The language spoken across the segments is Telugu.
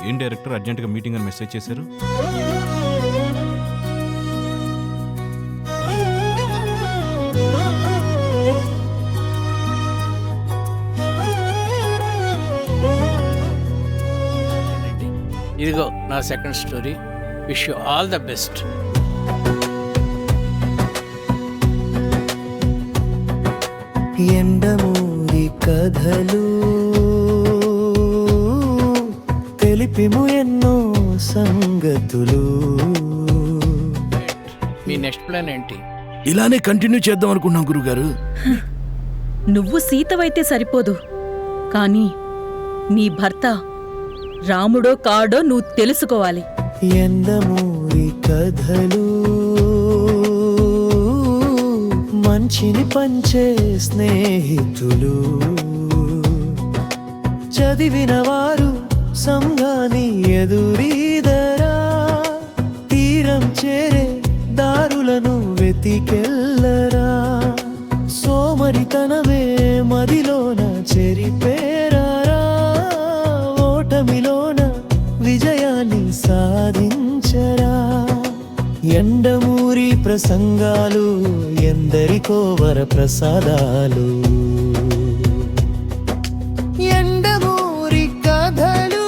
ఏం డైరెక్టర్ అర్జెంటుగా మీటింగ్ అని మెసేజ్ చేశారు? ఇదిగో నా second story. Wish you all the best. Yandamuri కథలు తెలిపిము ఎన్నో సంగతులు. మీ నెక్స్ట్ ప్లాన్ ఏంటి? ఇలానే కంటిన్యూ చేద్దాం అనుకున్నాం గురుగారు. నువ్వు సీతవైతే సరిపోదు, కానీ నీ భర్త రాముడో కాడో నువ్వు తెలుసుకోవాలి. ఎండమూరి కథలు మంచిని పంచే స్నేహితులు. చదివిన వారు సంగాని ఎదురీదరా, తీరం చేరే దారులను వెతికెల్లరా. సోమరితనమే మదిలోన చెరిపేరారా, ఓటమిలోన విజయాన్ని సాధించరా. ఎండమూరి ప్రసంగాలు ఎందరికో వరప్రసాదాలు. ఎండమూరి కథలు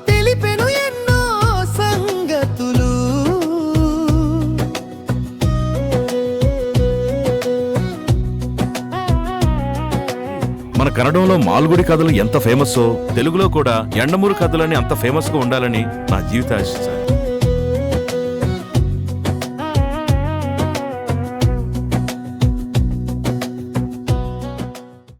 తెలిపెను ఎన్నో సంగతులు. మన కన్నడంలో మాల్గుడి కథలు ఎంత ఫేమస్సో తెలుగులో కూడా ఎండమూరి కథలని అంత ఫేమస్గా ఉండాలని నా జీవిత ఆశ.